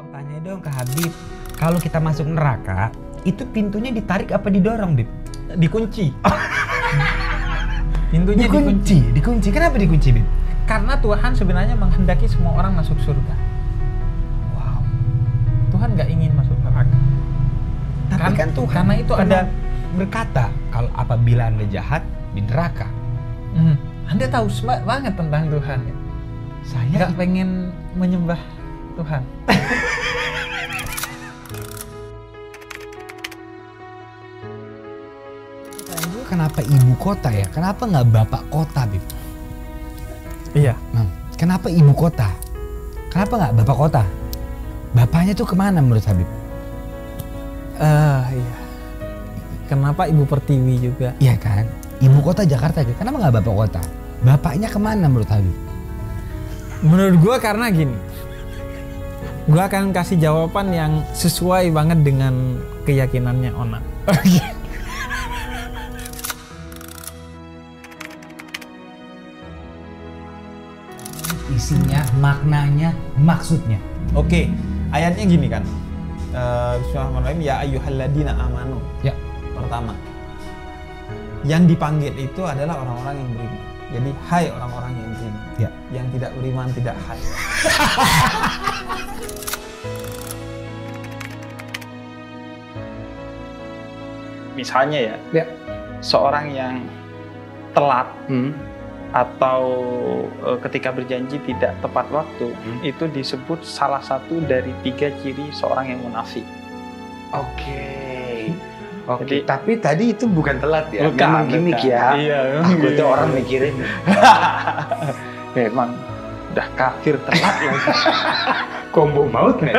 Tanya dong ke Habib, kalau kita masuk neraka, itu pintunya ditarik apa didorong, Bib? Dikunci. Pintunya Dikunci. Kenapa dikunci, Bib? Karena Tuhan sebenarnya menghendaki semua orang masuk surga. Wow. Tuhan nggak ingin masuk neraka. Tapi kan Tuhan karena itu ada berkata, kalau apabila Anda jahat di neraka. Anda tahu banget tentang Tuhan. Saya nggak pengen menyembah Tuhan. Kenapa ibu kota ya? Kenapa nggak bapak kota, Bib? Iya. Kenapa ibu kota? Kenapa nggak bapak kota? Bapaknya tuh kemana menurut Habib? Iya. Kenapa Ibu Pertiwi juga? Iya kan? Ibu kota Jakarta, kenapa nggak bapak kota? Bapaknya kemana menurut Habib? Menurut gua karena gini. Gua akan kasih jawaban yang sesuai banget dengan keyakinannya Ona. Isinya, maknanya, maksudnya. Oke, ayatnya gini kan. Bismillahirrahmanirrahim. Ya ayyuhalladzina amanu. Ya. Pertama, yang dipanggil itu adalah orang-orang yang beriman. Jadi, hai orang-orang yang beriman. Ya. Yang tidak beriman tidak hai. Misalnya ya, seorang yang telat atau ketika berjanji tidak tepat waktu, itu disebut salah satu dari 3 ciri seorang yang munafik. Oke. Jadi, Tapi tadi itu bukan telat ya, bukan, memang gimmick ya. Iya, Aku tuh orang mikirin. Memang udah kafir telat lagi. Combo maut nih.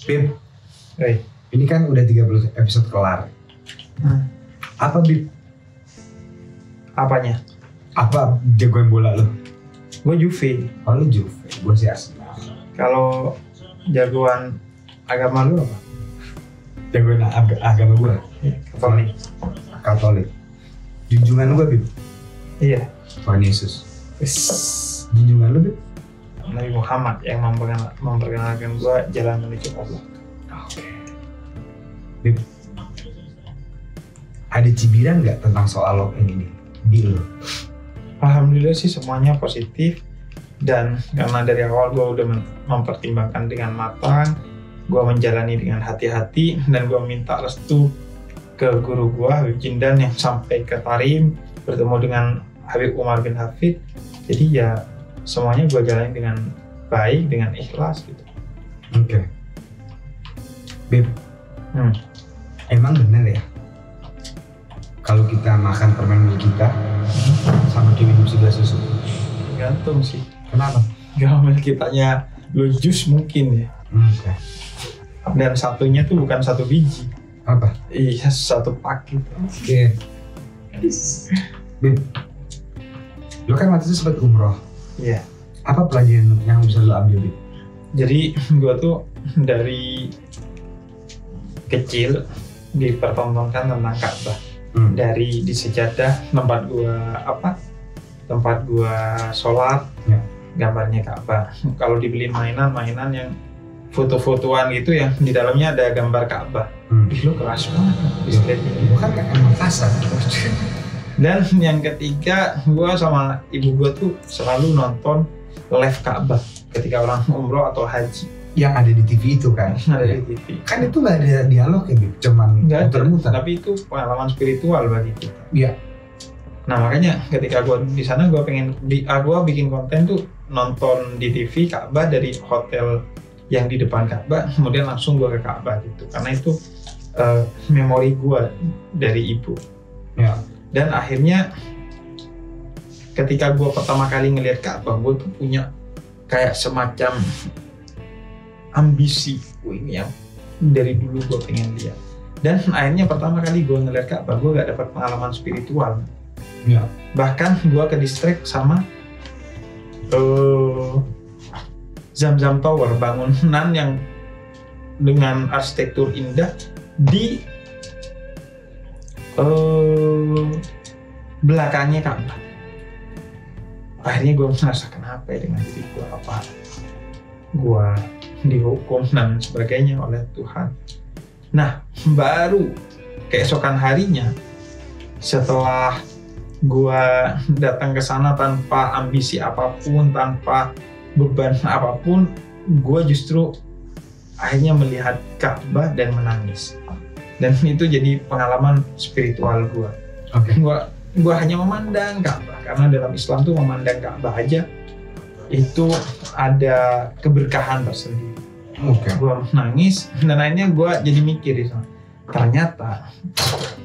Bib, ini kan udah 30 episode kelar. Apa, Bib? Apanya? Apa jagoan bola lo? Gue Juve. Oh, lu Juve, gue sih Arsenal. Kalau jagoan agama lu apa? Jagoan agama gue? Katolik. Katolik. Junjungan lu, Bib? Iya. Tuhan Yesus. Junjungan lu, Bib? Nabi Muhammad yang memperkenalkan gue jalan menuju Allah. Oke. Bib, ada cibiran nggak tentang soal lo yang ini? Deal. Alhamdulillah sih semuanya positif, dan karena dari awal gue udah mempertimbangkan dengan matang, gue menjalani dengan hati-hati, dan gue minta restu ke guru gue Habib Jindan yang sampai ke Tarim, bertemu dengan Habib Umar bin Hafid. Jadi ya semuanya gue jalani dengan baik, dengan ikhlas gitu. Oke. Bib, emang bener ya kalau kita makan permen mie kita sama minum segelas susu? Tergantung sih. Kenapa? Gamel kitanya lo jus mungkin ya. Okay. Dan satunya tuh bukan satu biji. Apa? Iya, satu paket. Oke. Bib, lo kan waktu itu sempat umroh. Iya. Apa pelajaran yang bisa lo ambil, Bib? Jadi gue tuh dari kecil dipertontonkan tentang Ka'bah. Dari di sejadah tempat gua sholat, ya. Gambarnya Ka'bah. Kalau dibeli mainan yang foto-fotoan gitu yang di dalamnya ada gambar Ka'bah. Lu keras banget. Bukan kan emang kasar. Dan yang ketiga, gue sama ibu gue tuh selalu nonton live Ka'bah ketika orang umroh atau haji. Yang ada di TV itu kan? Ada di TV. Kan itu nggak ada dialog ya, Bib? Cuman Nggak ada, muter-muter. tapi itu pengalaman spiritual bagi kita. Iya. Nah makanya ketika gue di sana gue pengen gue bikin konten tuh nonton di TV Ka'bah dari hotel yang di depan Ka'bah, kemudian langsung gue ke Ka'bah gitu. Karena itu memori gue dari ibu. Ya. Dan akhirnya ketika gue pertama kali ngelihat Ka'bah, gue tuh punya kayak semacam ambisi, ini yang dari dulu gue pengen lihat. Dan akhirnya pertama kali gue ngelihat Ka'bah, gue gak dapat pengalaman spiritual. Ya. Bahkan gue ke distract sama Zamzam Tower, bangunan yang dengan arsitektur indah di belakangnya Ka'bah. Akhirnya gue merasa kenapa ya dengan diri gue, apa gue dihukum dan sebagainya oleh Tuhan. Nah baru keesokan harinya setelah gue datang ke sana tanpa ambisi apapun, tanpa beban apapun, gue justru akhirnya melihat Ka'bah dan menangis. Dan itu jadi pengalaman spiritual gue. Oke. Gue hanya memandang Ka'bah, karena dalam Islam tuh memandang Ka'bah aja itu ada keberkahan tersendiri. Oke. Gue nangis dan akhirnya gue jadi mikir di sana. Ternyata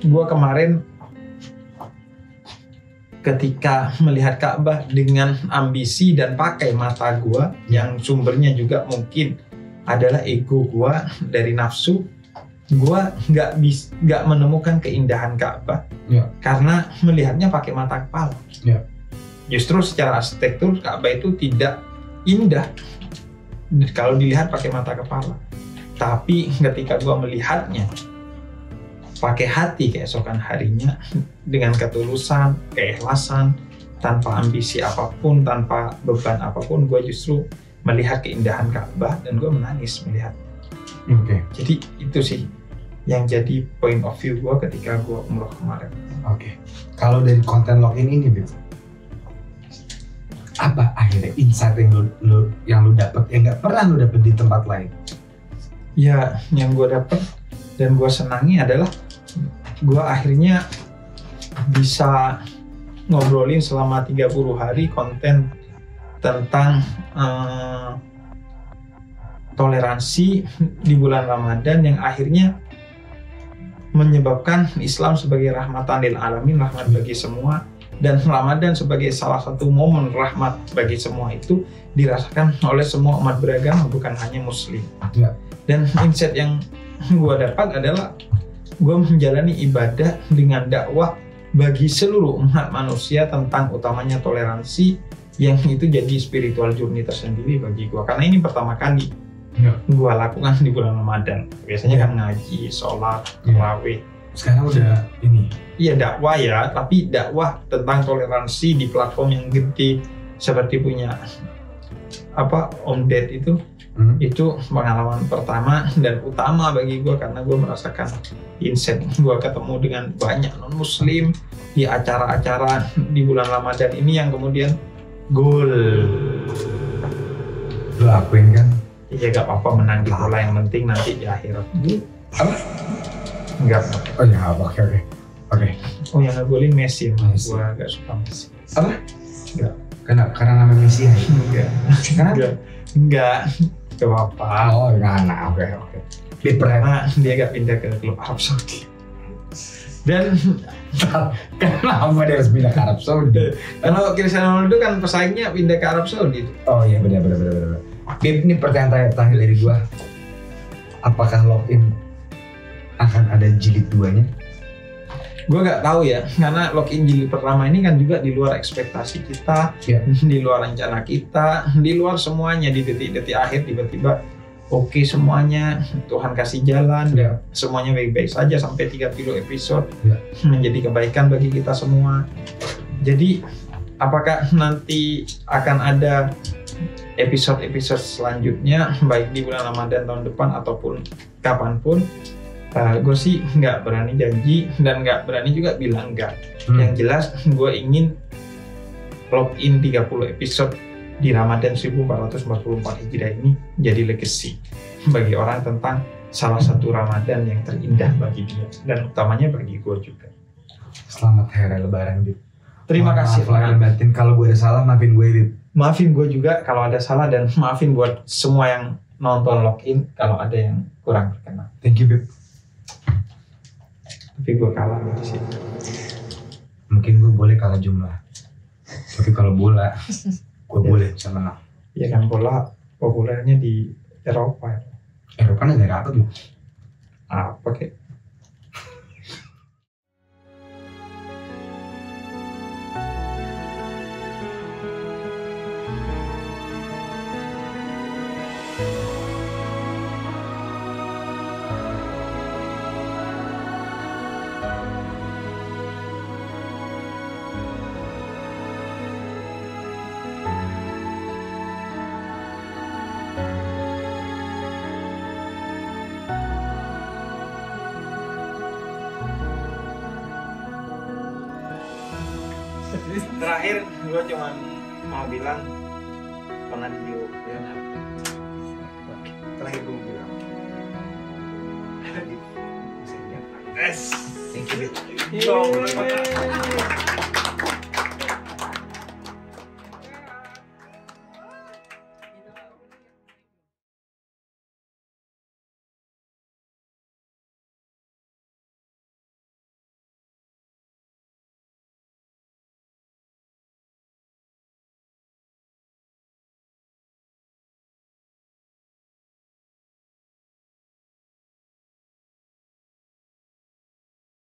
gue kemarin ketika melihat Ka'bah dengan ambisi dan pakai mata gue yang sumbernya juga mungkin adalah ego gue dari nafsu, gue nggak menemukan keindahan Ka'bah. Ya. Karena melihatnya pakai mata kepala. Ya. Justru secara arsitektur Ka'bah itu tidak indah kalau dilihat pakai mata kepala. Tapi ketika gue melihatnya pakai hati keesokan harinya dengan ketulusan, keikhlasan, tanpa ambisi apapun, tanpa beban apapun, gue justru melihat keindahan Ka'bah dan gue menangis melihat. Oke. Jadi itu sih yang jadi point of view gue ketika gue umroh kemarin. Oke. Kalau dari konten login ini, Bib, apa akhirnya insight yang lu dapet yang nggak pernah lu dapet di tempat lain? Ya, yang gue dapet dan gue senangi adalah gue akhirnya bisa ngobrolin selama 30 hari konten tentang toleransi di bulan Ramadan yang akhirnya menyebabkan Islam sebagai rahmatan lil alamin, rahmat bagi semua, dan Ramadan sebagai salah satu momen rahmat bagi semua itu dirasakan oleh semua umat beragama, bukan hanya muslim. Ya. Dan insight yang gue dapat adalah gue menjalani ibadah dengan dakwah bagi seluruh umat manusia tentang utamanya toleransi, yang itu jadi spiritual journey tersendiri bagi gue. Karena ini pertama kali gue lakukan di bulan Ramadan. Biasanya kan ngaji, sholat, tarawih. Sekarang udah ini. Iya dakwah ya, tapi dakwah tentang toleransi di platform yang gede seperti punya Om Ded itu. Itu pengalaman pertama dan utama bagi gue, karena gue merasakan insight. Gue ketemu dengan banyak non muslim di acara-acara di bulan Ramadan ini yang kemudian goal. Lu akuin kan? Iya gak apa-apa menang di bola, yang penting nanti di akhirat. Apa? Enggak. Oh ya, oke. Oh yang ngegolin Messi. Messi. Gue gak suka Messi. Apa? Enggak. Karena nama Messi ya? Enggak. Enggak apa-apa. Oh, enggak. Oke. Karena dia gak pindah ke klub Arab Saudi. Dan kenapa dia harus pindah ke Arab Saudi? kalau Cristiano Ronaldo kan pesaingnya pindah ke Arab Saudi. Oh iya, benar. Bib, ini pertanyaan terakhir dari gua. Apakah login akan ada jilid 2-nya? Gue nggak tahu ya, karena login jilid pertama ini kan juga di luar ekspektasi kita, di luar rencana kita, di luar semuanya. Di detik-detik akhir tiba-tiba oke semuanya, Tuhan kasih jalan, dan semuanya baik-baik saja sampai 30 episode menjadi kebaikan bagi kita semua. Jadi apakah nanti akan ada episode-episode selanjutnya baik di bulan Ramadan tahun depan ataupun kapanpun, Gue sih nggak berani janji dan nggak berani juga bilang enggak. Yang jelas gue ingin login 30 episode di Ramadan 1444 Hijriah ini jadi legacy bagi orang tentang salah satu Ramadan yang terindah bagi dia dan utamanya bagi gue juga. Selamat Hari Raya Lebaran, Bib. Terima kasih. Maaf lahir batin, kalau gue ada salah maafin gue, Bib. Maafin gue juga kalau ada salah dan maafin buat semua yang nonton login kalau ada yang kurang berkenan. Thank you, Bib. Tapi gue kalah di sini. Mungkin gue boleh kalah jumlah, tapi kalau bola gue boleh bisa menang. Ya kan, bola populernya di Eropa ya. Eropa negara apa tuh? Apa kek? Terakhir gue cuma mau bilang Ronaldinho ya. Terakhir gue bilang yes, thank you.